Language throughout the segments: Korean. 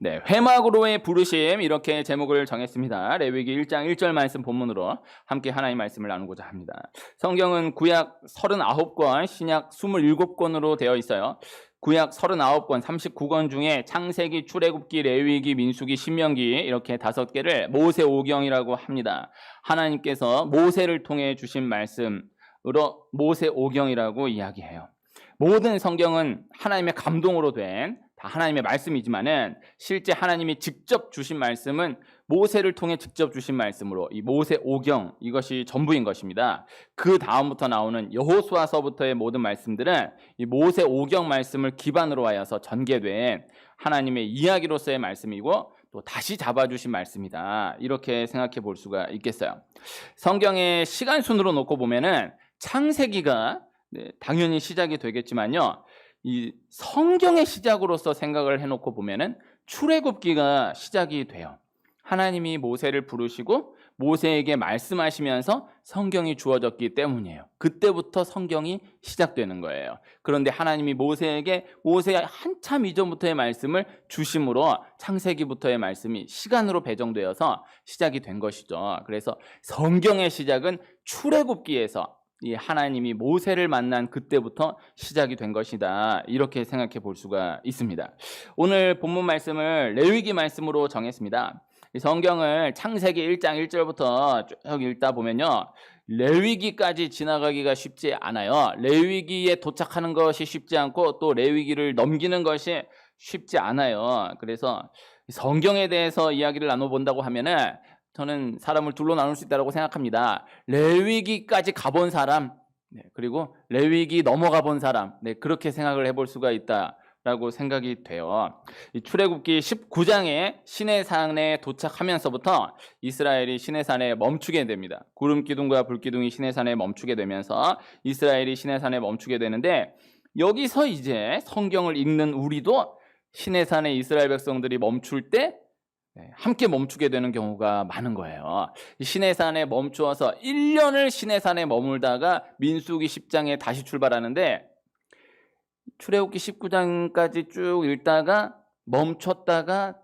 네, 회막으로의 부르심 이렇게 제목을 정했습니다. 레위기 1장 1절 말씀 본문으로 함께 하나님의 말씀을 나누고자 합니다. 성경은 구약 39권, 신약 27권으로 되어 있어요. 구약 39권, 39권 중에 창세기, 출애굽기, 레위기, 민수기, 신명기 이렇게 5개를 모세 오경이라고 합니다. 하나님께서 모세를 통해 주신 말씀으로 모세 오경이라고 이야기해요. 모든 성경은 하나님의 감동으로 된 다 하나님의 말씀이지만은 실제 하나님이 직접 주신 말씀은 모세를 통해 직접 주신 말씀으로 이 모세 오경 이것이 전부인 것입니다. 그 다음부터 나오는 여호수아서부터의 모든 말씀들은 이 모세 오경 말씀을 기반으로 하여서 전개된 하나님의 이야기로서의 말씀이고 또 다시 잡아주신 말씀이다. 이렇게 생각해 볼 수가 있겠어요. 성경의 시간 순으로 놓고 보면은 창세기가 당연히 시작이 되겠지만요. 이 성경의 시작으로서 생각을 해놓고 보면은 출애굽기가 시작이 돼요. 하나님이 모세를 부르시고 모세에게 말씀하시면서 성경이 주어졌기 때문이에요. 그때부터 성경이 시작되는 거예요. 그런데 하나님이 모세에게 한참 이전부터의 말씀을 주심으로 창세기부터의 말씀이 시간으로 배정되어서 시작이 된 것이죠. 그래서 성경의 시작은 출애굽기에서 이 하나님이 모세를 만난 그때부터 시작이 된 것이다. 이렇게 생각해 볼 수가 있습니다. 오늘 본문 말씀을 레위기 말씀으로 정했습니다. 이 성경을 창세기 1장 1절부터 쭉 읽다 보면요. 레위기까지 지나가기가 쉽지 않아요. 레위기에 도착하는 것이 쉽지 않고 또 레위기를 넘기는 것이 쉽지 않아요. 그래서 성경에 대해서 이야기를 나눠본다고 하면은 저는 사람을 둘로 나눌 수 있다고 생각합니다. 레위기까지 가본 사람, 그리고 레위기 넘어가 본 사람, 그렇게 생각을 해볼 수가 있다라고 생각이 돼요. 이 출애굽기 19장에 시내산에 도착하면서부터 이스라엘이 시내산에 멈추게 됩니다. 구름 기둥과 불 기둥이 시내산에 멈추게 되면서 이스라엘이 시내산에 멈추게 되는데 여기서 이제 성경을 읽는 우리도 시내산에 이스라엘 백성들이 멈출 때 함께 멈추게 되는 경우가 많은 거예요. 시내산에 멈추어서 1년을 시내산에 머물다가 민수기 10장에 다시 출발하는데 출애굽기 19장까지 쭉 읽다가 멈췄다가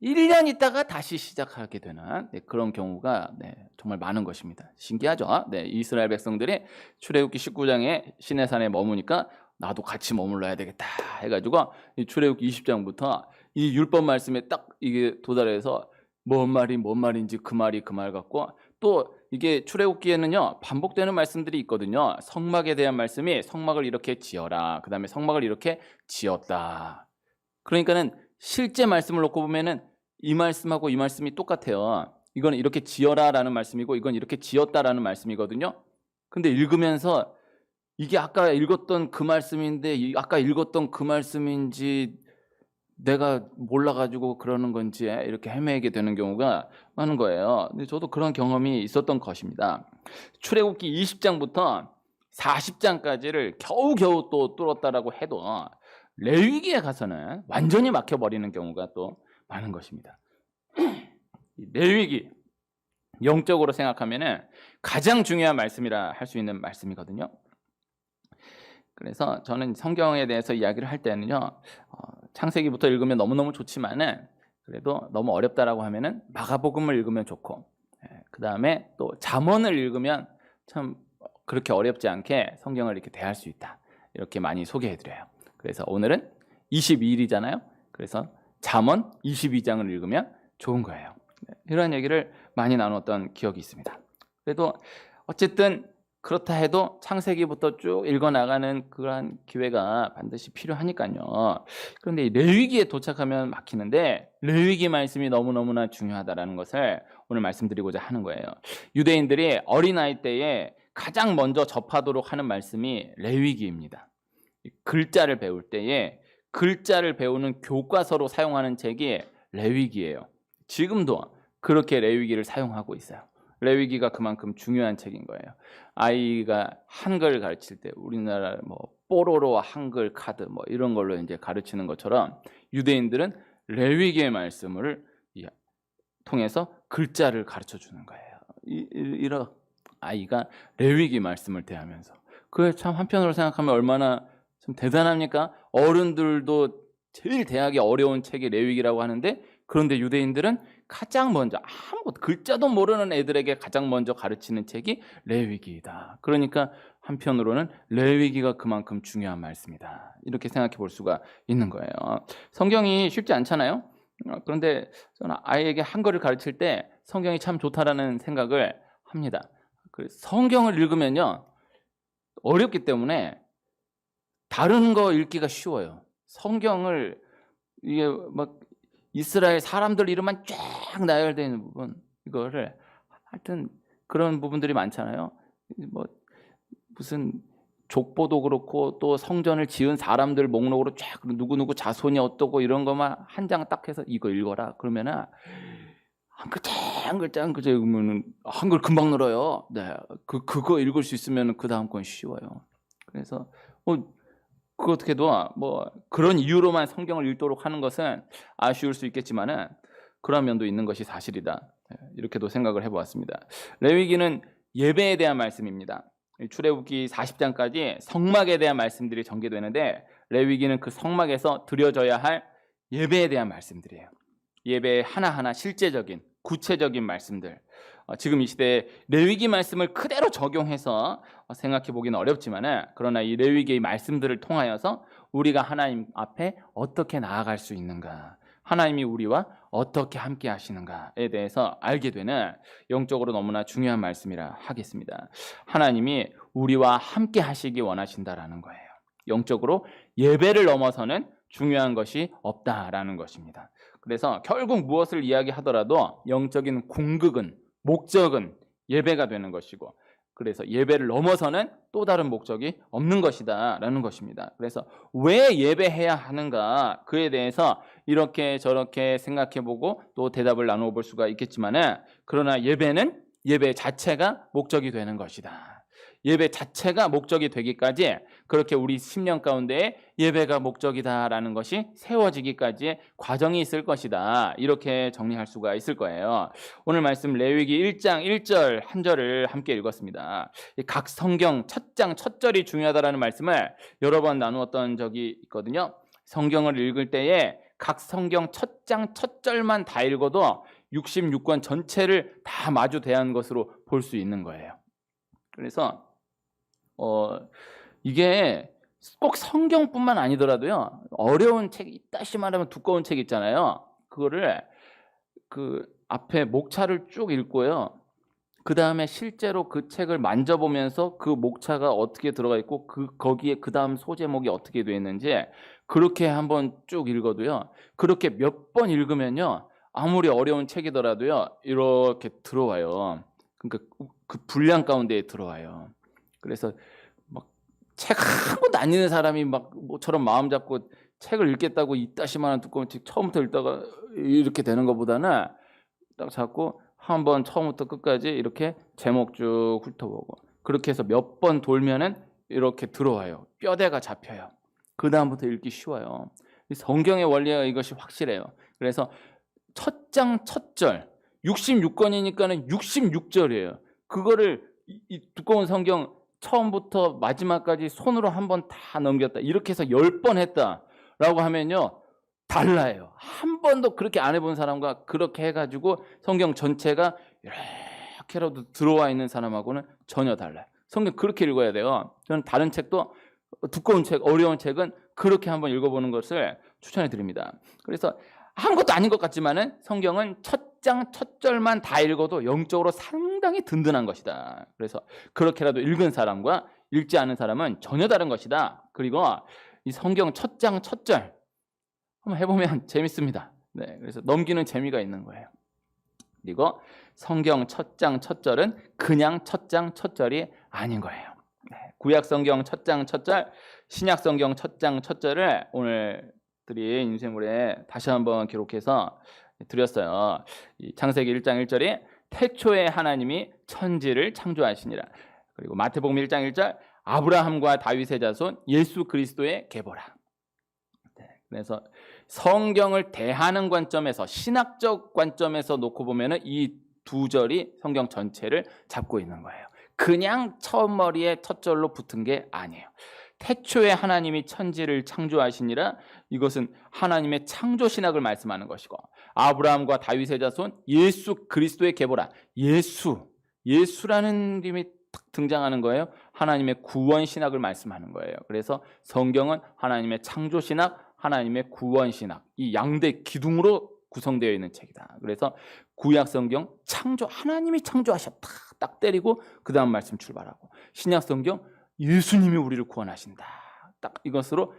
1년 있다가 다시 시작하게 되는 그런 경우가 정말 많은 것입니다. 신기하죠? 이스라엘 백성들이 출애굽기 19장에 시내산에 머무니까 나도 같이 머물러야 되겠다 해가지고 출애굽기 20장부터 이 율법 말씀에 딱 이게 도달해서 뭔 말인지 그 말이 그 말 같고 또 이게 출애굽기에는요 반복되는 말씀들이 있거든요. 성막에 대한 말씀이 성막을 이렇게 지어라. 그 다음에 성막을 이렇게 지었다. 그러니까는 실제 말씀을 놓고 보면은 이 말씀하고 이 말씀이 똑같아요. 이건 이렇게 지어라라는 말씀이고 이건 이렇게 지었다라는 말씀이거든요. 근데 읽으면서 이게 아까 읽었던 그 말씀인데 아까 읽었던 그 말씀인지 내가 몰라가지고 그러는 건지 이렇게 헤매게 되는 경우가 많은 거예요. 근데 저도 그런 경험이 있었던 것입니다. 출애굽기 20장부터 40장까지를 겨우겨우 또 뚫었다라고 해도 레위기에 가서는 완전히 막혀버리는 경우가 또 많은 것입니다. 레위기 영적으로 생각하면은 가장 중요한 말씀이라 할 수 있는 말씀이거든요. 그래서 저는 성경에 대해서 이야기를 할 때는요, 창세기부터 읽으면 너무너무 좋지만은 그래도 너무 어렵다라고 하면은 마가복음을 읽으면 좋고, 그 다음에 또 잠언을 읽으면 참 그렇게 어렵지 않게 성경을 이렇게 대할 수 있다. 이렇게 많이 소개해드려요. 그래서 오늘은 22일이잖아요. 그래서 잠언 22장을 읽으면 좋은 거예요. 이런 얘기를 많이 나눴던 기억이 있습니다. 그래도 어쨌든 그렇다 해도 창세기부터 쭉 읽어나가는 그런 기회가 반드시 필요하니까요. 그런데 이 레위기에 도착하면 막히는데 레위기 말씀이 너무너무나 중요하다는 것을 오늘 말씀드리고자 하는 거예요. 유대인들이 어린아이 때에 가장 먼저 접하도록 하는 말씀이 레위기입니다. 글자를 배울 때에 글자를 배우는 교과서로 사용하는 책이 레위기예요. 지금도 그렇게 레위기를 사용하고 있어요. 레위기가 그만큼 중요한 책인 거예요. 아이가 한글 가르칠 때 우리나라 뽀로로 한글 카드 이런 걸로 이제 가르치는 것처럼 유대인들은 레위기의 말씀을 통해서 글자를 가르쳐 주는 거예요. 이런 아이가 레위기 말씀을 대하면서 그게 참 한편으로 생각하면 얼마나 좀 대단합니까? 어른들도 제일 대하기 어려운 책이 레위기라고 하는데, 그런데 유대인들은 가장 먼저 아무것도 글자도 모르는 애들에게 가장 먼저 가르치는 책이 레위기이다. 그러니까 한편으로는 레위기가 그만큼 중요한 말씀이다. 이렇게 생각해 볼 수가 있는 거예요. 성경이 쉽지 않잖아요. 그런데 저는 아이에게 한글을 가르칠 때 성경이 참 좋다라는 생각을 합니다. 성경을 읽으면요, 어렵기 때문에 다른 거 읽기가 쉬워요. 성경을 이게 막 이스라엘 사람들 이름만 쫙 나열되어 있는 부분, 이거를 하여튼 그런 부분들이 많잖아요. 뭐 무슨 족보도 그렇고 또 성전을 지은 사람들 목록으로 쫙 누구누구 자손이 어떠고 이런 것만 한 장 딱 해서 이거 읽어라 그러면은 한 글자 읽으면은 한글 금방 늘어요. 네, 그거 읽을 수 있으면 그 다음 건 쉬워요. 그래서 그 어떻게도 뭐 그런 이유로만 성경을 읽도록 하는 것은 아쉬울 수 있겠지만은 그런 면도 있는 것이 사실이다. 이렇게도 생각을 해보았습니다. 레위기는 예배에 대한 말씀입니다. 출애굽기 40장까지 성막에 대한 말씀들이 전개되는데, 레위기는 그 성막에서 드려져야 할 예배에 대한 말씀들이에요. 예배의 하나하나 실제적인 구체적인 말씀들. 지금 이 시대에 레위기 말씀을 그대로 적용해서 생각해 보기는 어렵지만, 그러나 이 레위기의 말씀들을 통하여서 우리가 하나님 앞에 어떻게 나아갈 수 있는가, 하나님이 우리와 어떻게 함께 하시는가에 대해서 알게 되는 영적으로 너무나 중요한 말씀이라 하겠습니다. 하나님이 우리와 함께 하시기 원하신다라는 거예요. 영적으로 예배를 넘어서는 중요한 것이 없다라는 것입니다. 그래서 결국 무엇을 이야기하더라도 영적인 궁극은, 목적은 예배가 되는 것이고, 그래서 예배를 넘어서는 또 다른 목적이 없는 것이다 라는 것입니다. 그래서 왜 예배해야 하는가, 그에 대해서 이렇게 저렇게 생각해보고 또 대답을 나누어 볼 수가 있겠지만, 그러나 예배는 예배 자체가 목적이 되는 것이다. 예배 자체가 목적이 되기까지, 그렇게 우리 심령 가운데 예배가 목적이다라는 것이 세워지기까지의 과정이 있을 것이다. 이렇게 정리할 수가 있을 거예요. 오늘 말씀 레위기 1장 1절 한 절을 함께 읽었습니다. 각 성경 첫 장 첫 절이 중요하다라는 말씀을 여러 번 나누었던 적이 있거든요. 성경을 읽을 때에 각 성경 첫 장 첫 절만 다 읽어도 66권 전체를 다 마주 대한 것으로 볼 수 있는 거예요. 그래서 이게 꼭 성경뿐만 아니더라도요, 어려운 책, 이따시 말하면 두꺼운 책 있잖아요. 그거를 그 앞에 목차를 쭉 읽고요, 그 다음에 실제로 그 책을 만져보면서 그 목차가 어떻게 들어가 있고 거기에 그 다음 소제목이 어떻게 되어 있는지 그렇게 한번 쭉 읽어도요, 그렇게 몇 번 읽으면요, 아무리 어려운 책이더라도요 이렇게 들어와요. 그러니까 그 분량 가운데에 들어와요. 그래서 막 책 한 권도 안 읽는 사람이 막 뭐처럼 마음 잡고 책을 읽겠다고 이따시만한 두꺼운 책 처음부터 읽다가 이렇게 되는 것보다는 딱 잡고 한번 처음부터 끝까지 이렇게 제목 쭉 훑어보고, 그렇게 해서 몇 번 돌면은 이렇게 들어와요. 뼈대가 잡혀요. 그 다음부터 읽기 쉬워요. 성경의 원리가 이것이 확실해요. 그래서 첫 장 첫 절 66권이니까는 66절이에요. 그거를 이 두꺼운 성경 처음부터 마지막까지 손으로 한번 다 넘겼다, 이렇게 해서 10번 했다라고 하면요, 달라요. 한 번도 그렇게 안 해본 사람과 그렇게 해가지고 성경 전체가 이렇게라도 들어와 있는 사람하고는 전혀 달라요. 성경 그렇게 읽어야 돼요. 저는 다른 책도 두꺼운 책, 어려운 책은 그렇게 한번 읽어보는 것을 추천해 드립니다. 그래서 아무것도 아닌 것 같지만은 성경은 첫 장 첫 절만 다 읽어도 영적으로 상당히 든든한 것이다. 그래서 그렇게라도 읽은 사람과 읽지 않은 사람은 전혀 다른 것이다. 그리고 이 성경 첫 장 첫 절 한번 해보면 재밌습니다. 네, 그래서 넘기는 재미가 있는 거예요. 그리고 성경 첫 장 첫 절은 그냥 첫 장 첫 절이 아닌 거예요. 네, 구약 성경 첫 장 첫 절, 신약 성경 첫 장 첫 절을 오늘 드린 인쇄물에 다시 한번 기록해서 드렸어요. 창세기 1장 1절이 태초에 하나님이 천지를 창조하시니라. 그리고 마태복음 1장 1절 아브라함과 다윗의 자손 예수 그리스도의 계보라. 네, 그래서 성경을 대하는 관점에서, 신학적 관점에서 놓고 보면은 이 두 절이 성경 전체를 잡고 있는 거예요. 그냥 처음 머리에 첫 절로 붙은 게 아니에요. 태초에 하나님이 천지를 창조하시니라. 이것은 하나님의 창조 신학을 말씀하는 것이고, 아브라함과 다윗의 자손 예수 그리스도의 계보라. 예수라는 이름이 딱 등장하는 거예요. 하나님의 구원 신학을 말씀하는 거예요. 그래서 성경은 하나님의 창조 신학, 하나님의 구원 신학, 이 양대 기둥으로 구성되어 있는 책이다. 그래서 구약 성경 창조, 하나님이 창조하셨다 딱 때리고 그 다음 말씀 출발하고, 신약 성경 예수님이 우리를 구원하신다 딱 이것으로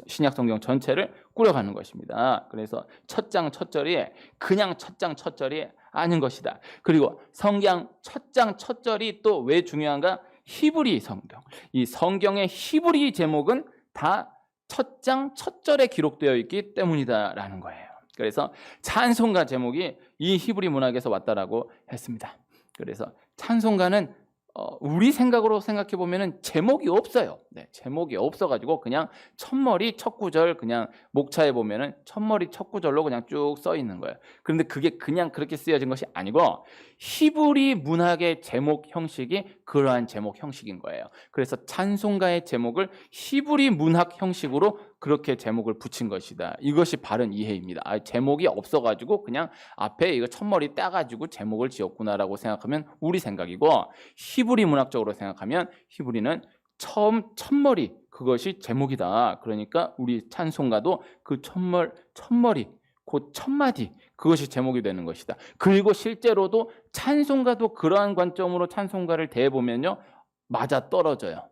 신약 성경 전체를 꾸려가는 것입니다. 그래서 첫 장 첫 절이 그냥 첫 장 첫 절이 아닌 것이다. 그리고 성경 첫 장 첫 절이 또 왜 중요한가? 히브리 성경, 이 성경의 히브리 제목은 다 첫 장 첫 절에 기록되어 있기 때문이다라는 거예요. 그래서 찬송가 제목이 이 히브리 문학에서 왔다라고 했습니다. 그래서 찬송가는 우리 생각으로 생각해 보면은 제목이 없어요. 네, 제목이 없어가지고 그냥 첫머리 첫 구절, 그냥 목차에 보면은 첫머리 첫 구절로 그냥 쭉 써 있는 거예요. 그런데 그게 그냥 그렇게 쓰여진 것이 아니고 히브리 문학의 제목 형식이 그러한 제목 형식인 거예요. 그래서 찬송가의 제목을 히브리 문학 형식으로 그렇게 제목을 붙인 것이다. 이것이 바른 이해입니다. 제목이 없어가지고 그냥 앞에 이거 첫머리 따가지고 제목을 지었구나라고 생각하면 우리 생각이고, 히브리 문학적으로 생각하면 히브리는 처음 첫머리 그것이 제목이다. 그러니까 우리 찬송가도 그 첫머리 곧 첫마디 그것이 제목이 되는 것이다. 그리고 실제로도 찬송가도 그러한 관점으로 찬송가를 대해보면요, 맞아 떨어져요.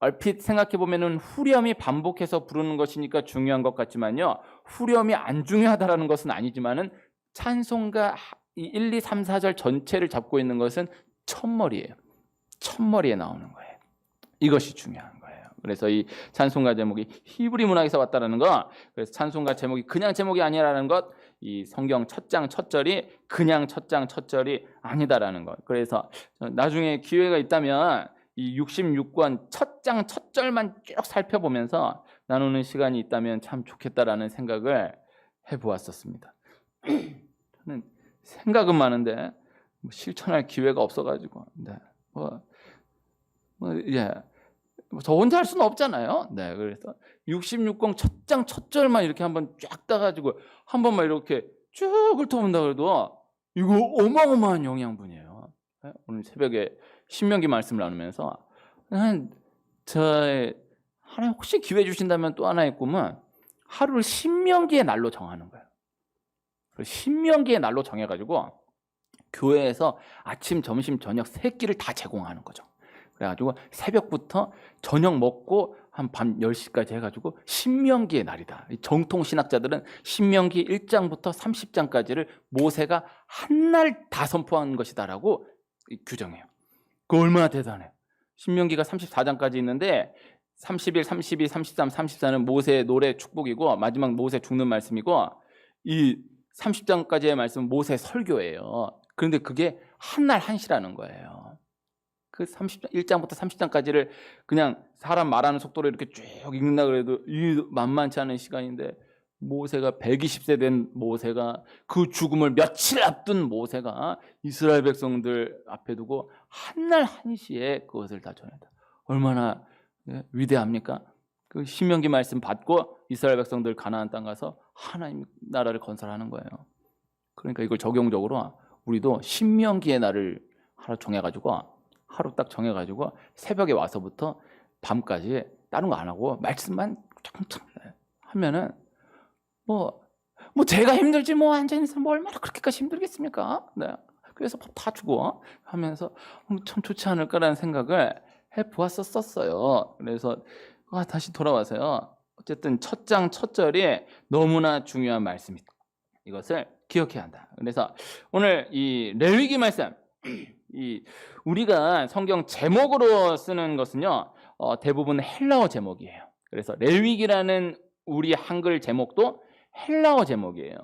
얼핏 생각해보면 후렴이 반복해서 부르는 것이니까 중요한 것 같지만요, 후렴이 안 중요하다는 것은 아니지만은 찬송가 1, 2, 3, 4절 전체를 잡고 있는 것은 첫머리예요. 첫머리에 나오는 거예요. 이것이 중요한 거예요. 그래서 이 찬송가 제목이 히브리 문학에서 왔다는 거, 그래서 찬송가 제목이 그냥 제목이 아니라는 것, 이 성경 첫 장 첫 절이 그냥 첫 장 첫 절이 아니다라는 것. 그래서 나중에 기회가 있다면 이 66권 첫 장 첫 절만 쭉 살펴보면서 나누는 시간이 있다면 참 좋겠다라는 생각을 해보았었습니다. 저는 생각은 많은데 실천할 기회가 없어가지고, 네. 저 혼자 할 수는 없잖아요. 네, 그래서 66권 첫 장 첫 절만 이렇게 한번 쫙 따가지고 한 번만 이렇게 쭉 훑어본다 그래도 이거 어마어마한 영양분이에요. 네? 오늘 새벽에 신명기 말씀을 나누면서 하나님 혹시 기회 주신다면 또 하나의 꿈은 하루를 신명기의 날로 정하는 거예요. 신명기의 날로 정해가지고 교회에서 아침, 점심, 저녁 세 끼를 다 제공하는 거죠. 그래가지고 새벽부터 저녁 먹고 한 밤 10시까지 해가지고 신명기의 날이다. 정통 신학자들은 신명기 1장부터 30장까지를 모세가 한 날 다 선포한 것이다라고 규정해요. 그 얼마나 대단해요. 신명기가 34장까지 있는데 31, 32, 33, 34는 모세의 노래 축복이고 마지막 모세 죽는 말씀이고, 이 30장까지의 말씀은 모세 설교예요. 그런데 그게 한 날 한시라는 거예요. 그 1장부터 30장까지를 그냥 사람 말하는 속도로 이렇게 쭉 읽는다 그래도 이 만만치 않은 시간인데, 모세가 120세 된 모세가, 그 죽음을 며칠 앞둔 모세가 이스라엘 백성들 앞에 두고 한 날 한시에 그것을 다 전했다. 얼마나 위대합니까? 그 신명기 말씀 받고 이스라엘 백성들 가나안 땅 가서 하나님 나라를 건설하는 거예요. 그러니까 이걸 적용적으로 우리도 신명기의 날을 하루 딱 정해가지고 새벽에 와서부터 밤까지 다른 거 안 하고 말씀만 쫙쫙 하면은 뭐 제가 힘들지 뭐 앉아있는 사람 뭐 얼마나 그렇게까지 힘들겠습니까? 네. 그래서 밥 다 주고 하면서 참 좋지 않을까라는 생각을 해보았었어요. 그래서 다시 돌아와서요. 어쨌든 첫 장 첫 절이 너무나 중요한 말씀이다. 이것을 기억해야 한다. 그래서 오늘 이 레위기 말씀, 우리가 성경 제목으로 쓰는 것은요, 대부분 헬라어 제목이에요. 그래서 레위기라는 우리 한글 제목도 헬라어 제목이에요.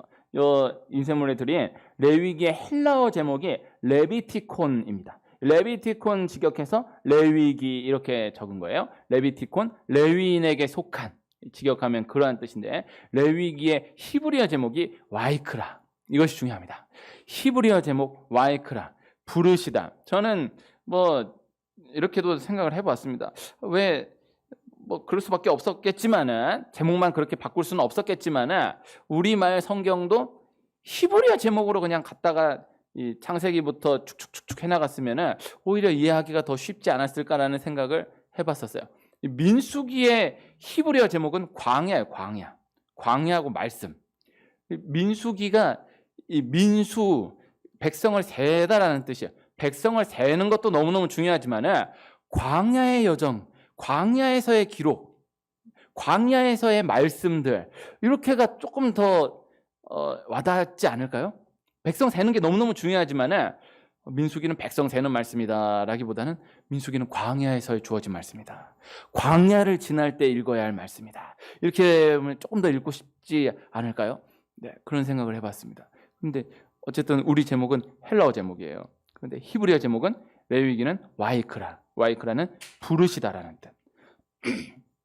인쇄물에 드린 레위기의 헬라어 제목이 레비티콘입니다. 레비티콘 직역해서 레위기 이렇게 적은 거예요. 레비티콘, 레위인에게 속한, 직역하면 그러한 뜻인데, 레위기의 히브리어 제목이 와이크라. 이것이 중요합니다. 히브리어 제목 와이크라, 부르시다. 저는 이렇게도 생각을 해봤습니다. 왜 뭐 그럴 수밖에 없었겠지만은 제목만 그렇게 바꿀 수는 없었겠지만은 우리말 성경도 히브리어 제목으로 그냥 갖다가 이 창세기부터 축축축축 해나갔으면은 오히려 이해하기가 더 쉽지 않았을까라는 생각을 해봤었어요. 이 민수기의 히브리어 제목은 광야예요. 광야하고 말씀. 민수기가 이 민수 백성을 세다라는 뜻이에요. 백성을 세는 것도 너무너무 중요하지만은 광야의 여정, 광야에서의 기록, 광야에서의 말씀들 이렇게가 조금 더 와닿지 않을까요? 백성 세는 게 너무너무 중요하지만은 민수기는 백성 세는 말씀이다라기보다는 민수기는 광야에서 주어진 말씀이다. 광야를 지날 때 읽어야 할 말씀이다. 이렇게 조금 더 읽고 싶지 않을까요? 네, 그런 생각을 해봤습니다. 근데 어쨌든 우리 제목은 헬라어 제목이에요. 그런데 히브리어 제목은 레위기는 와이크라는 부르시다라는 뜻.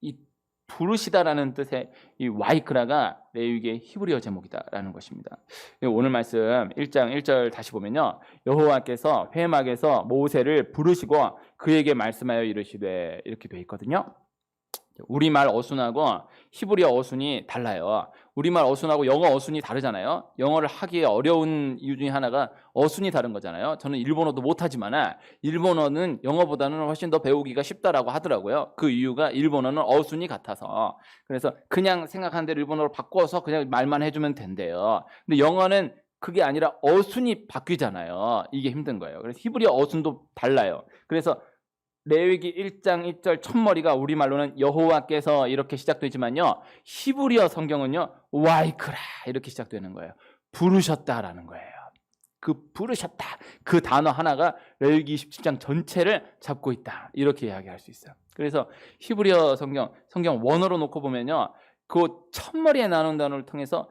이 부르시다라는 뜻의 이 와이크라가 레위기의 히브리어 제목이다라는 것입니다. 오늘 말씀 1장 1절 다시 보면요, 여호와께서 회막에서 모세를 부르시고 그에게 말씀하여 이르시되, 이렇게 돼 있거든요. 우리말 어순하고 히브리어 어순이 달라요. 우리말 어순하고 영어 어순이 다르잖아요. 영어를 하기 어려운 이유 중에 하나가 어순이 다른 거잖아요. 저는 일본어도 못하지만 일본어는 영어보다는 훨씬 더 배우기가 쉽다라고 하더라고요. 그 이유가 일본어는 어순이 같아서. 그래서 그냥 생각하는 대로 일본어로 바꿔서 그냥 말만 해주면 된대요. 근데 영어는 그게 아니라 어순이 바뀌잖아요. 이게 힘든 거예요. 그래서 히브리어 어순도 달라요. 그래서 레위기 1장 1절 첫머리가 우리말로는 여호와께서 이렇게 시작되지만요, 히브리어 성경은요 와이크라 이렇게 시작되는 거예요. 부르셨다라는 거예요. 그 부르셨다, 그 단어 하나가 레위기 27장 전체를 잡고 있다, 이렇게 이야기할 수 있어요. 그래서 히브리어 성경 원어로 놓고 보면요, 그 첫머리에 나눈 단어를 통해서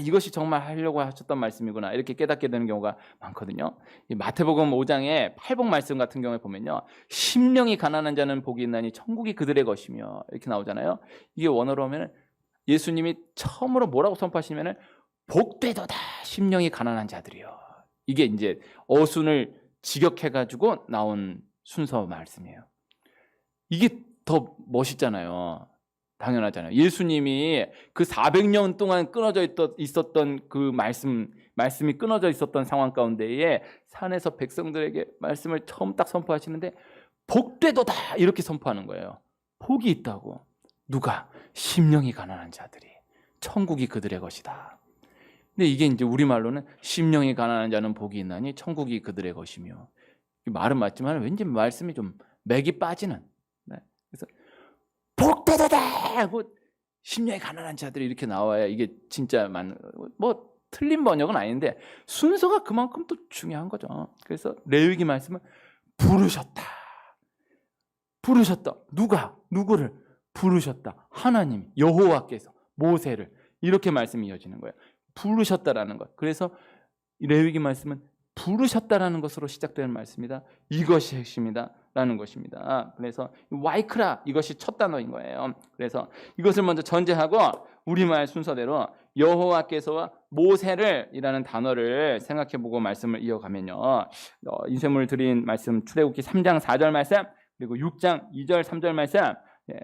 이것이 정말 하려고 하셨던 말씀이구나, 이렇게 깨닫게 되는 경우가 많거든요. 이 마태복음 5장의 팔복 말씀 같은 경우에 보면요, 심령이 가난한 자는 복이 있나니 천국이 그들의 것이며, 이렇게 나오잖아요. 이게 원어로 하면 예수님이 처음으로 뭐라고 선포하시냐면 복되도다 심령이 가난한 자들이요. 이게 이제 어순을 직역해가지고 나온 순서 말씀이에요. 이게 더 멋있잖아요. 당연하잖아요. 예수님이 그 400년 동안 끊어져 있었던 그 말씀이 끊어져 있었던 상황 가운데에 산에서 백성들에게 말씀을 처음 딱 선포하시는데 복되도다 이렇게 선포하는 거예요. 복이 있다고. 누가? 심령이 가난한 자들이. 천국이 그들의 것이다. 근데 이게 이제 우리말로는 심령이 가난한 자는 복이 있나니 천국이 그들의 것이며, 말은 맞지만 왠지 말씀이 좀 맥이 빠지는. 네. 그래서 복되도다! 뭐 심령이 가난한 자들이 이렇게 나와야 이게 진짜 뭐 틀린 번역은 아닌데 순서가 그만큼 또 중요한 거죠. 그래서 레위기 말씀은 부르셨다. 누가? 누구를? 부르셨다. 하나님, 여호와께서 모세를, 이렇게 말씀이 이어지는 거예요. 부르셨다라는 것. 그래서 레위기 말씀은 부르셨다라는 것으로 시작되는 말씀이다. 이것이 핵심이다 라는 것입니다. 그래서 와이크라, 이것이 첫 단어인 거예요. 그래서 이것을 먼저 전제하고 우리말 순서대로 여호와께서와 모세를 이라는 단어를 생각해보고 말씀을 이어가면요, 인쇄물 드린 말씀 출애굽기 3장 4절 말씀, 그리고 6장 2절 3절 말씀,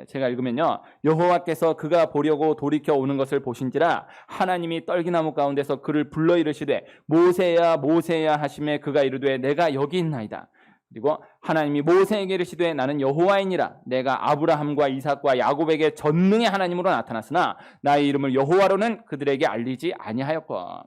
제가 읽으면요, 여호와께서 그가 보려고 돌이켜 오는 것을 보신지라 하나님이 떨기나무 가운데서 그를 불러 이르시되 모세야 모세야 하시매 그가 이르되 내가 여기 있나이다. 그리고 하나님이 모세에게 이르시되 나는 여호와이니라. 내가 아브라함과 이삭과 야곱에게 전능의 하나님으로 나타났으나 나의 이름을 여호와로는 그들에게 알리지 아니하였고.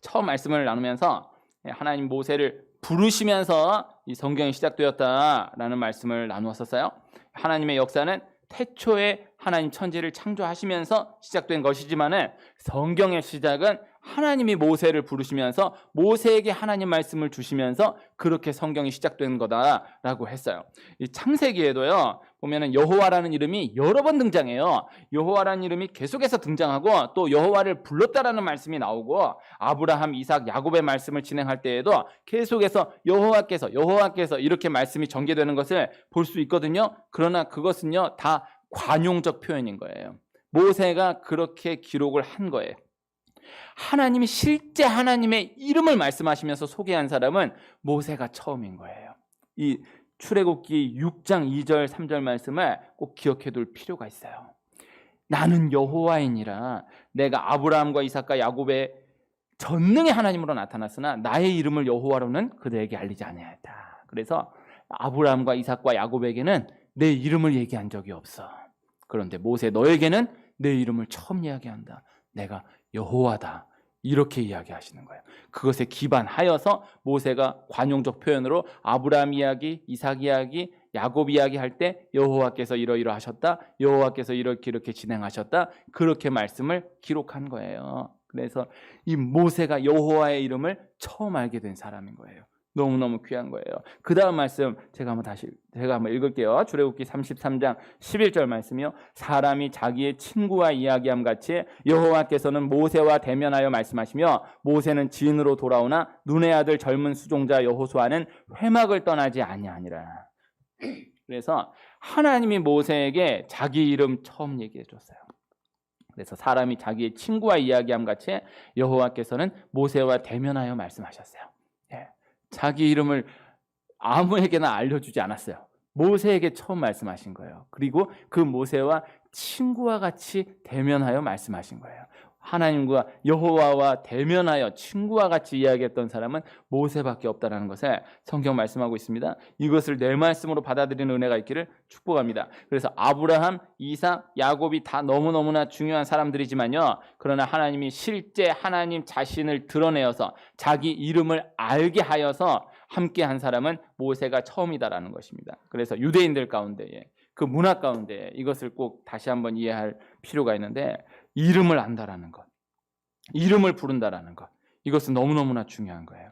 처음 말씀을 나누면서 하나님 모세를 부르시면서 이 성경이 시작되었다라는 말씀을 나누었었어요. 하나님의 역사는 태초에 하나님 천지를 창조하시면서 시작된 것이지만은 성경의 시작은 하나님이 모세를 부르시면서 모세에게 하나님 말씀을 주시면서 그렇게 성경이 시작된 거다라고 했어요. 이 창세기에도요 보면은 여호와라는 이름이 여러 번 등장해요. 여호와라는 이름이 계속해서 등장하고 또 여호와를 불렀다라는 말씀이 나오고 아브라함, 이삭, 야곱의 말씀을 진행할 때에도 계속해서 여호와께서 이렇게 말씀이 전개되는 것을 볼 수 있거든요. 그러나 그것은요 다 관용적 표현인 거예요. 모세가 그렇게 기록을 한 거예요. 하나님이 실제 하나님의 이름을 말씀하시면서 소개한 사람은 모세가 처음인 거예요. 이 출애굽기 6장 2절 3절 말씀을 꼭 기억해 둘 필요가 있어요. 나는 여호와이니라. 내가 아브라함과 이삭과 야곱의 전능의 하나님으로 나타났으나 나의 이름을 여호와로는 그들에게 알리지 아니하였다. 그래서 아브라함과 이삭과 야곱에게는 내 이름을 얘기한 적이 없어. 그런데 모세 너에게는 내 이름을 처음 이야기한다. 내가 여호와다. 이렇게 이야기하시는 거예요. 그것에 기반하여서 모세가 관용적 표현으로 아브라함 이야기, 이삭 이야기, 야곱 이야기 할 때 여호와께서 이러이러하셨다. 여호와께서 이렇게 진행하셨다. 그렇게 말씀을 기록한 거예요. 그래서 이 모세가 여호와의 이름을 처음 알게 된 사람인 거예요. 너무너무 귀한 거예요. 그 다음 말씀 제가 한번 읽을게요. 출애굽기 33장 11절 말씀이요. 사람이 자기의 친구와 이야기함 같이 여호와께서는 모세와 대면하여 말씀하시며 모세는 진으로 돌아오나 눈의 아들 젊은 수종자 여호수아는 회막을 떠나지 아니하니라. 그래서 하나님이 모세에게 자기 이름 처음 얘기해 줬어요. 그래서 사람이 자기의 친구와 이야기함 같이 여호와께서는 모세와 대면하여 말씀하셨어요. 예. 자기 이름을 아무에게나 알려주지 않았어요. 모세에게 처음 말씀하신 거예요. 그리고 그 모세와 친구와 같이 대면하여 말씀하신 거예요. 하나님과 여호와와 대면하여 친구와 같이 이야기했던 사람은 모세밖에 없다는 것을 성경 말씀하고 있습니다. 이것을 내 말씀으로 받아들이는 은혜가 있기를 축복합니다. 그래서 아브라함, 이삭, 야곱이 다 너무너무나 중요한 사람들이지만요. 그러나 하나님이 실제 하나님 자신을 드러내어서 자기 이름을 알게 하여서 함께한 사람은 모세가 처음이다라는 것입니다. 그래서 유대인들 가운데에 그 문화 가운데 이것을 꼭 다시 한번 이해할 필요가 있는데 이름을 안다라는 것, 이름을 부른다라는 것, 이것은 너무너무나 중요한 거예요.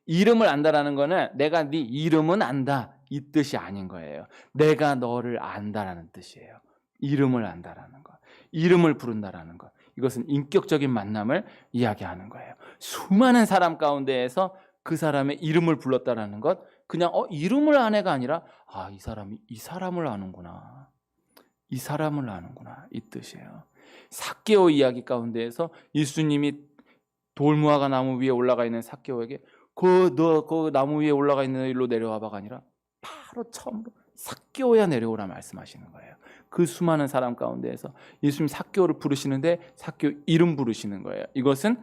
이름을 안다라는 거는 내가 네 이름은 안다 이 뜻이 아닌 거예요. 내가 너를 안다라는 뜻이에요. 이름을 안다라는 것, 이름을 부른다라는 것, 이것은 인격적인 만남을 이야기하는 거예요. 수많은 사람 가운데에서 그 사람의 이름을 불렀다라는 것, 그냥 이름을 아네가 아니라 이 사람이 이 사람을 아는구나, 이 사람을 아는구나 이 뜻이에요. 삭개오 이야기 가운데에서 예수님이 돌무화과 나무 위에 올라가 있는 삭개오에게 너 그 나무 위에 올라가 있는 일로 내려와봐가 아니라 바로 처음으로 삭개오야 내려오라 말씀하시는 거예요. 그 수많은 사람 가운데에서 예수님 삭개오를 부르시는데 삭개오 이름 부르시는 거예요. 이것은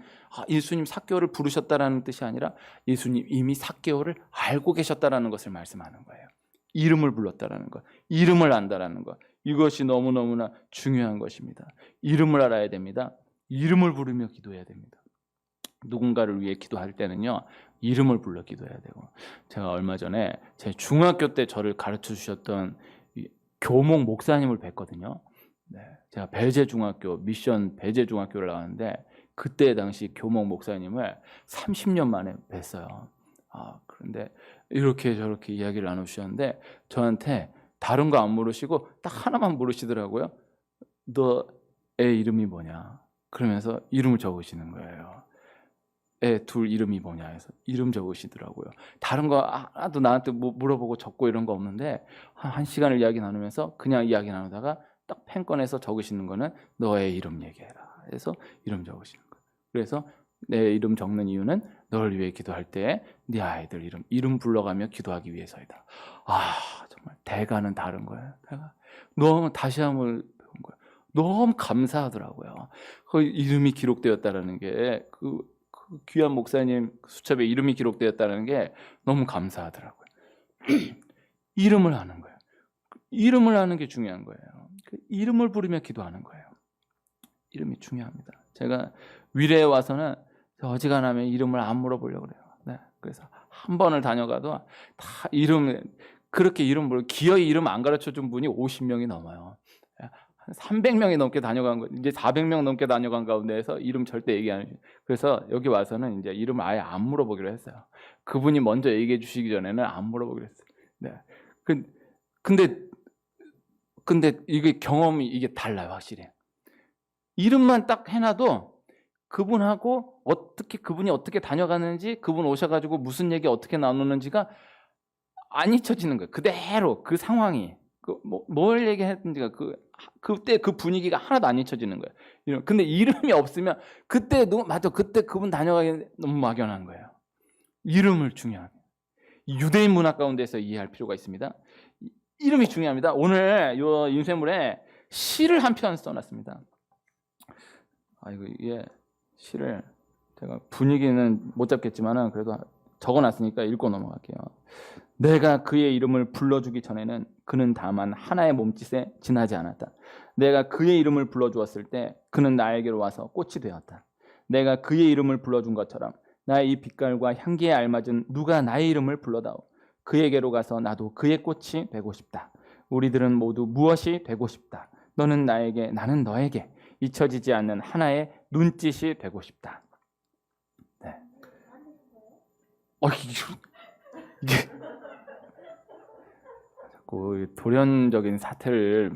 예수님 삭개오를 부르셨다라는 뜻이 아니라 예수님 이미 삭개오를 알고 계셨다라는 것을 말씀하는 거예요. 이름을 불렀다라는 것, 이름을 안다라는 것, 이것이 너무너무나 중요한 것입니다. 이름을 알아야 됩니다. 이름을 부르며 기도해야 됩니다. 누군가를 위해 기도할 때는요, 이름을 불러 기도해야 되고, 제가 얼마 전에 제 중학교 때 저를 가르쳐 주셨던 교목 목사님을 뵀거든요. 네, 제가 배제중학교, 미션 배제중학교를 나왔는데 그때 당시 교목 목사님을 30년 만에 뵀어요. 그런데 이렇게 저렇게 이야기를 나누셨는데 저한테 다른 거 안 물으시고 딱 하나만 물으시더라고요. 너 애 이름이 뭐냐? 그러면서 이름을 적으시는 거예요. 애 둘 이름이 뭐냐 해서 이름 적으시더라고요. 다른 거 하나도 나한테 물어보고 적고 이런 거 없는데 한 시간을 이야기 나누면서 그냥 이야기 나누다가 딱 펜 꺼내서 적으시는 거는 너의 이름 얘기해라. 그래서 이름 적으시는 거예요. 그래서 내 이름 적는 이유는 너를 위해 기도할 때 네 아이들 이름 불러가며 기도하기 위해서이다. 정말 대가는 다른 거예요. 너무 다시 한번 배운 거예요. 너무 감사하더라고요. 그 이름이 기록되었다라는 게 그 귀한 목사님 수첩에 이름이 기록되었다는 게 너무 감사하더라고요. 이름을 아는 거예요. 이름을 아는 게 중요한 거예요. 그 이름을 부르며 기도하는 거예요. 이름이 중요합니다. 제가 위례에 와서는 어지간하면 이름을 안 물어보려고 그래요. 네, 그래서 한 번을 다녀가도 다 그렇게 기어이 이름 안 가르쳐준 분이 50명이 넘어요. 한 300명이 넘게 다녀간 거, 이제 400명 넘게 다녀간 가운데에서 이름 절대 얘기 안 해요. 그래서 여기 와서는 이제 이름을 아예 안 물어보기로 했어요. 그분이 먼저 얘기해 주시기 전에는 안 물어보기로 했어요. 네. 근데 이게 경험이 이게 달라요, 확실히. 이름만 딱 해놔도 그분하고 그분이 어떻게 다녀가는지, 그분 오셔가지고 무슨 얘기 어떻게 나누는지가 안 잊혀지는 거예요. 그대로 그 상황이 뭘 얘기했는지가 그때 그 분위기가 하나도 안 잊혀지는 거예요. 근데 이름이 없으면 그때 그분 다녀가기 너무 막연한 거예요. 이름을 중요하게. 유대인 문화 가운데서 이해할 필요가 있습니다. 이름이 중요합니다. 오늘 이 인쇄물에 시를 한 편 써놨습니다. 이게 시를 제가 분위기는 못 잡겠지만은 그래도 적어놨으니까 읽고 넘어갈게요. 내가 그의 이름을 불러주기 전에는 그는 다만 하나의 몸짓에 지나지 않았다. 내가 그의 이름을 불러주었을 때 그는 나에게로 와서 꽃이 되었다. 내가 그의 이름을 불러준 것처럼 나의 이 빛깔과 향기에 알맞은 누가 나의 이름을 불러다오. 그에게로 가서 나도 그의 꽃이 되고 싶다. 우리들은 모두 무엇이 되고 싶다. 너는 나에게, 나는 너에게 잊혀지지 않는 하나의 눈짓이 되고 싶다. 네. 이게 자꾸 돌연적인 사태를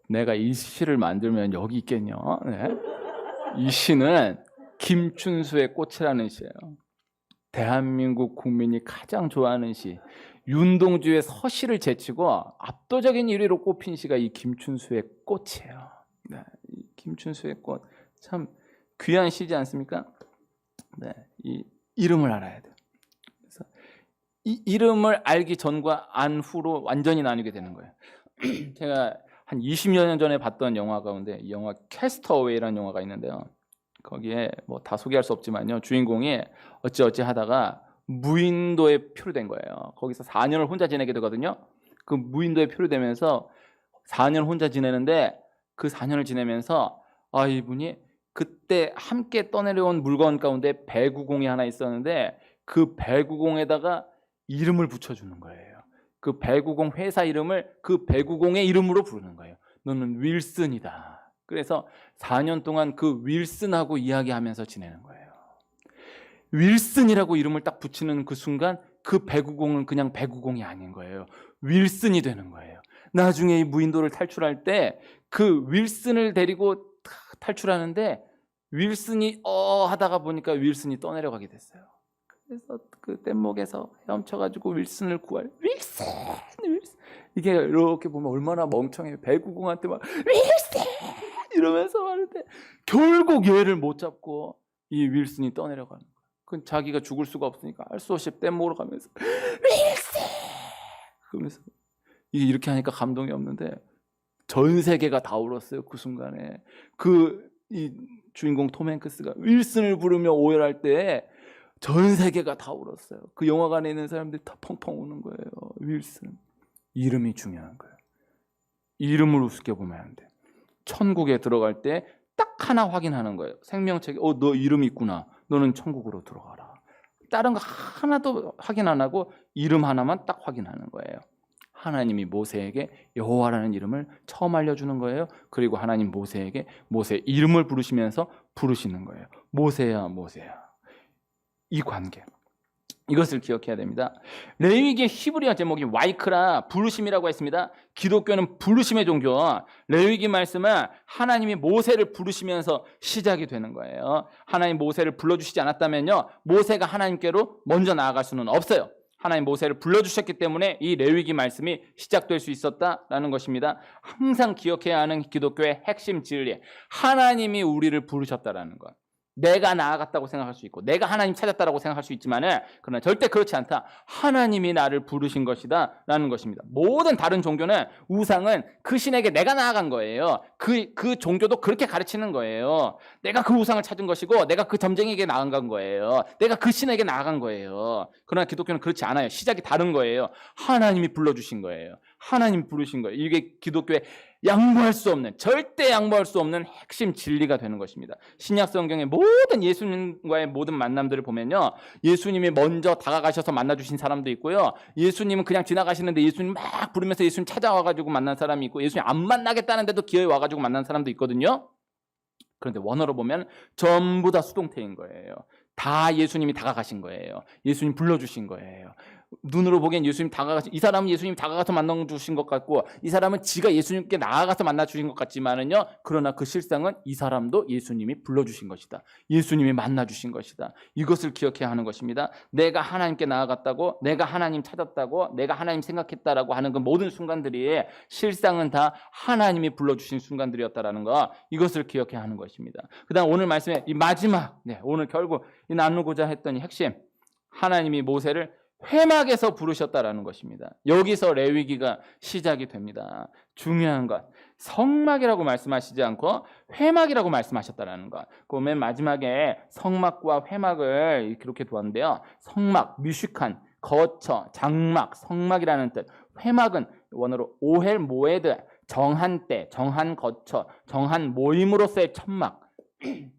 내가 이 시를 만들면 여기 있겠냐? 네. 이 시는 김춘수의 꽃이라는 시예요. 대한민국 국민이 가장 좋아하는 시. 윤동주의 서시를 제치고 압도적인 1위로 꼽힌 시가 이 김춘수의 꽃이에요. 네, 이 김춘수의 꽃 참 귀한 시지 않습니까? 네, 이 이름을 알아야 돼요. 그래서 이 이름을 알기 전과 안 후로 완전히 나뉘게 되는 거예요. 제가 한 20여 년 전에 봤던 영화 가운데 이 영화 캐스터웨이라는 영화가 있는데요. 거기에 뭐 다 소개할 수 없지만요. 주인공이 어찌어찌 하다가 무인도에 표류된 거예요. 거기서 4년을 혼자 지내게 되거든요. 그 무인도에 표류되면서 4년 혼자 지내는데 그 4년을 지내면서 이분이 그때 함께 떠내려온 물건 가운데 배구공이 하나 있었는데 그 배구공에다가 이름을 붙여주는 거예요. 그 배구공 회사 이름을 그 배구공의 이름으로 부르는 거예요. 너는 윌슨이다. 그래서 4년 동안 그 윌슨하고 이야기하면서 지내는 거예요. 윌슨이라고 이름을 딱 붙이는 그 순간 그 배구공은 그냥 배구공이 아닌 거예요. 윌슨이 되는 거예요. 나중에 이 무인도를 탈출할 때 그 윌슨을 데리고 탈출하는데 윌슨이 하다가 보니까 윌슨이 떠내려가게 됐어요. 그래서 그 뗏목에서 헤엄쳐가지고 윌슨을 구할 윌슨 이게 이렇게 보면 얼마나 멍청해요. 배구공한테 막 윌슨 이러면서 하는데 결국 얘를 못 잡고 이 윌슨이 떠내려가는 거예요. 그건 자기가 죽을 수가 없으니까 할 수 없이 뗏목으로 가면서 윌슨 그러면서 이렇게 하니까 감동이 없는데 전 세계가 다 울었어요. 그 순간에 이 주인공 톰 행크스가 윌슨을 부르며 오열할 때 전 세계가 다 울었어요. 그 영화관에 있는 사람들이 다 펑펑 우는 거예요. 윌슨. 이름이 중요한 거예요. 이름을 우습게 보면 안 돼. 천국에 들어갈 때 딱 하나 확인하는 거예요. 생명책에 너 이름 있구나. 너는 천국으로 들어가라. 다른 거 하나도 확인 안 하고 이름 하나만 딱 확인하는 거예요. 하나님이 모세에게 여호와라는 이름을 처음 알려주는 거예요. 그리고 하나님 모세에게 모세 이름을 부르시면서 부르시는 거예요. 모세야 모세야. 이 관계. 이것을 기억해야 됩니다. 레위기의 히브리어 제목이 와이크라 부르심이라고 했습니다. 기독교는 부르심의 종교. 레위기 말씀은 하나님이 모세를 부르시면서 시작이 되는 거예요. 하나님 모세를 불러주시지 않았다면요, 모세가 하나님께로 먼저 나아갈 수는 없어요. 하나님 모세를 불러주셨기 때문에 이 레위기 말씀이 시작될 수 있었다라는 것입니다. 항상 기억해야 하는 기독교의 핵심 진리. 하나님이 우리를 부르셨다라는 것. 내가 나아갔다고 생각할 수 있고 내가 하나님 찾았다라고 생각할 수 있지만은 그러나 절대 그렇지 않다. 하나님이 나를 부르신 것이다 라는 것입니다. 모든 다른 종교는 우상은 그 신에게 내가 나아간 거예요. 그 종교도 그렇게 가르치는 거예요. 내가 그 우상을 찾은 것이고 내가 그 점쟁이에게 나아간 거예요. 내가 그 신에게 나아간 거예요. 그러나 기독교는 그렇지 않아요. 시작이 다른 거예요. 하나님이 불러주신 거예요. 하나님 부르신 거예요. 이게 기독교의 양보할 수 없는, 절대 양보할 수 없는 핵심 진리가 되는 것입니다. 신약 성경의 모든 예수님과의 모든 만남들을 보면요, 예수님이 먼저 다가가셔서 만나주신 사람도 있고요, 예수님은 그냥 지나가시는데 예수님 막 부르면서 예수님 찾아와가지고 만난 사람이 있고, 예수님 안 만나겠다는데도 기어이 와가지고 만난 사람도 있거든요. 그런데 원어로 보면 전부 다 수동태인 거예요. 다 예수님이 다가가신 거예요. 예수님 불러주신 거예요. 눈으로 보기엔 예수님 다가가서, 이 사람은 예수님 다가가서 만나 주신 것 같고 이 사람은 지가 예수님께 나아가서 만나 주신 것 같지만은요, 그러나 그 실상은 이 사람도 예수님이 불러주신 것이다. 예수님이 만나 주신 것이다. 이것을 기억해야 하는 것입니다. 내가 하나님께 나아갔다고, 내가 하나님 찾았다고, 내가 하나님 생각했다라고 하는 그 모든 순간들이 실상은 다 하나님이 불러주신 순간들이었다라는 거, 이것을 기억해야 하는 것입니다. 그 다음 오늘 말씀에 이 마지막, 오늘 결국 이 나누고자 했던 이 핵심, 하나님이 모세를 회막에서 부르셨다라는 것입니다. 여기서 레위기가 시작이 됩니다. 중요한 것, 성막이라고 말씀하시지 않고 회막이라고 말씀하셨다라는 것. 그 맨 마지막에 성막과 회막을 이렇게 두었는데요. 성막, 뮤식한, 거처, 장막, 성막이라는 뜻. 회막은 원어로 오헬 모에드, 정한 때, 정한 거처, 정한 모임으로서의 천막.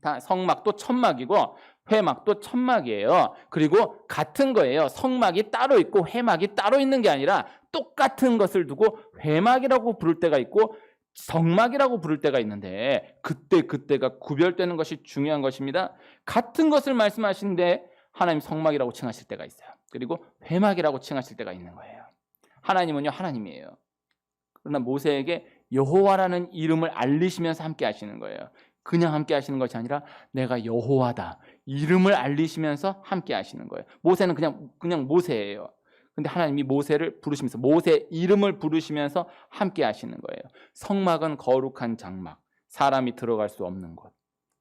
다 성막도 천막이고 회막도 천막이에요. 그리고 같은 거예요. 성막이 따로 있고 회막이 따로 있는 게 아니라 똑같은 것을 두고 회막이라고 부를 때가 있고 성막이라고 부를 때가 있는데, 그때가 구별되는 것이 중요한 것입니다. 같은 것을 말씀하시는데 하나님 성막이라고 칭하실 때가 있어요. 그리고 회막이라고 칭하실 때가 있는 거예요. 하나님은요, 하나님이에요. 그러나 모세에게 여호와라는 이름을 알리시면서 함께 하시는 거예요. 그냥 함께 하시는 것이 아니라 내가 여호와다, 이름을 알리시면서 함께 하시는 거예요. 모세는 그냥 모세예요. 근데 하나님이 모세를 부르시면서 모세 이름을 부르시면서 함께 하시는 거예요. 성막은 거룩한 장막, 사람이 들어갈 수 없는 곳.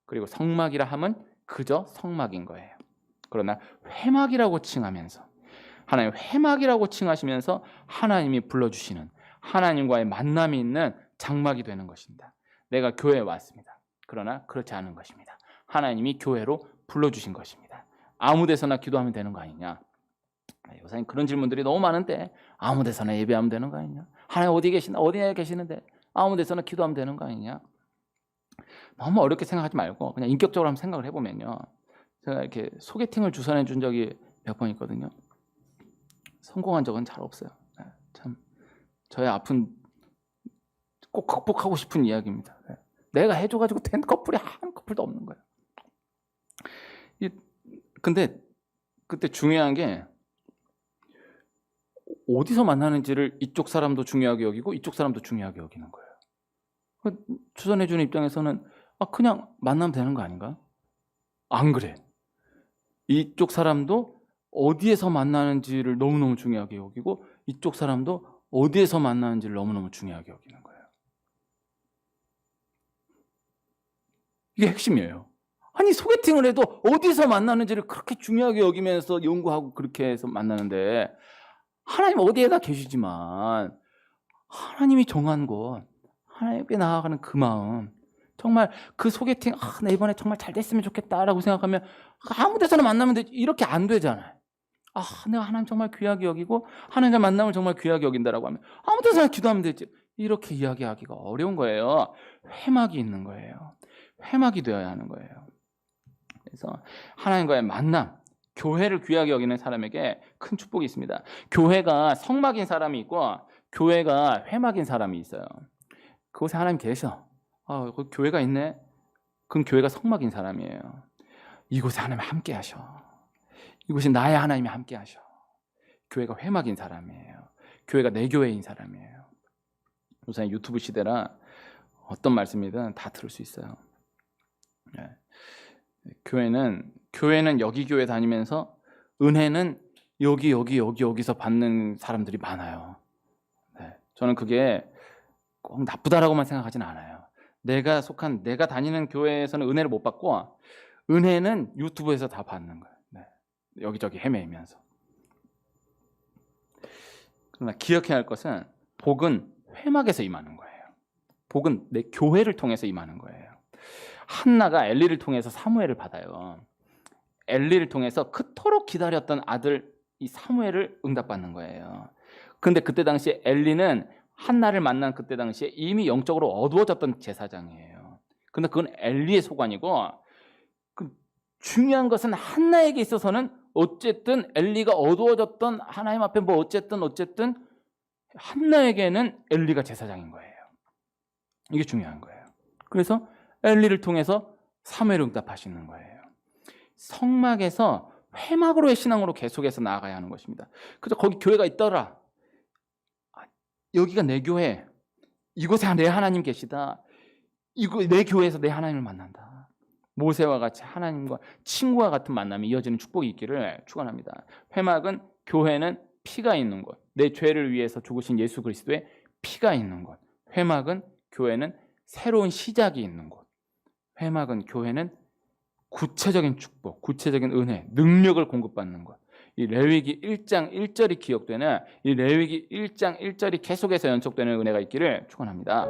그리고 성막이라 하면 그저 성막인 거예요. 그러나 회막이라고 칭하면서, 하나님 회막이라고 칭하시면서 하나님이 불러주시는, 하나님과의 만남이 있는 장막이 되는 것입니다. 내가 교회에 왔습니다. 그러나 그렇지 않은 것입니다. 하나님이 교회로 불러주신 것입니다. 아무 데서나 기도하면 되는 거 아니냐? 요새 그런 질문들이 너무 많은데, 아무 데서나 예배하면 되는 거 아니냐? 하나님 어디 계시나? 어디에 계시는데 아무 데서나 기도하면 되는 거 아니냐? 너무 어렵게 생각하지 말고 그냥 인격적으로 한번 생각을 해보면요. 제가 이렇게 소개팅을 주선해 준 적이 몇 번 있거든요. 성공한 적은 잘 없어요. 참 저의 아픈, 꼭 극복하고 싶은 이야기입니다. 내가 해줘가지고 된 커플이 한 커플도 없는 거예요. 근데 그때 중요한 게 어디서 만나는지를 이쪽 사람도 중요하게 여기고 이쪽 사람도 중요하게 여기는 거예요. 추천해주는 입장에서는 그냥 만나면 되는 거 아닌가? 안 그래. 이쪽 사람도 어디에서 만나는지를 너무너무 중요하게 여기고 이쪽 사람도 어디에서 만나는지를 너무너무 중요하게 여기는 거예요. 이게 핵심이에요. 아니, 소개팅을 해도 어디서 만나는지를 그렇게 중요하게 여기면서 연구하고 그렇게 해서 만나는데, 하나님 어디에나 계시지만 하나님이 정한 곳, 하나님께 나아가는 그 마음, 정말 그 소개팅, 나 이번에 정말 잘 됐으면 좋겠다라고 생각하면 아무 데서나 만나면 되지, 이렇게 안 되잖아요. 내가 하나님 정말 귀하게 여기고 하나님과 만남을 정말 귀하게 여긴다라고 하면 아무 데서나 기도하면 되지, 이렇게 이야기하기가 어려운 거예요. 회막이 있는 거예요. 회막이 되어야 하는 거예요. 그래서 하나님과의 만남, 교회를 귀하게 여기는 사람에게 큰 축복이 있습니다. 교회가 성막인 사람이 있고 교회가 회막인 사람이 있어요. 그곳에 하나님 계셔. 그 교회가 있네. 그럼 교회가 성막인 사람이에요. 이곳에 하나님 함께 하셔. 이곳이 나의 하나님이 함께 하셔. 교회가 회막인 사람이에요. 교회가 내 교회인 사람이에요. 요새 유튜브 시대라 어떤 말씀이든 다 들을 수 있어요. 교회는 여기 교회 다니면서 은혜는 여기서 받는 사람들이 많아요. 저는 그게 꼭 나쁘다라고만 생각하진 않아요. 내가 다니는 교회에서는 은혜를 못 받고 은혜는 유튜브에서 다 받는 거예요. 여기저기 헤매면서. 그러나 기억해야 할 것은 복은 회막에서 임하는 거예요. 복은 내 교회를 통해서 임하는 거예요. 한나가 엘리를 통해서 사무엘을 받아요. 엘리를 통해서 그토록 기다렸던 아들 이 사무엘을 응답받는 거예요. 근데 그때 당시에 엘리는 한나를 만난 그때 당시에 이미 영적으로 어두워졌던 제사장이에요. 근데 그건 엘리의 소관이고, 중요한 것은 한나에게 있어서는 어쨌든 엘리가 어두워졌던 하나님 앞에 어쨌든 한나에게는 엘리가 제사장인 거예요. 이게 중요한 거예요. 그래서 엘리를 통해서 사무엘을 응답하시는 거예요. 성막에서 회막으로의 신앙으로 계속해서 나아가야 하는 것입니다. 그래서 거기 교회가 있더라. 여기가 내 교회. 이곳에 내 하나님 계시다. 이거 내 교회에서 내 하나님을 만난다. 모세와 같이 하나님과 친구와 같은 만남이 이어지는 축복이 있기를 축원합니다. 회막은 교회는 피가 있는 곳. 내 죄를 위해서 죽으신 예수 그리스도의 피가 있는 곳. 회막은 교회는 새로운 시작이 있는 곳. 회막은 교회는 구체적인 축복, 구체적인 은혜, 능력을 공급받는 것. 이 레위기 1장 1절이 기억되는 이 레위기 1장 1절이 계속해서 연속되는 은혜가 있기를 축원합니다.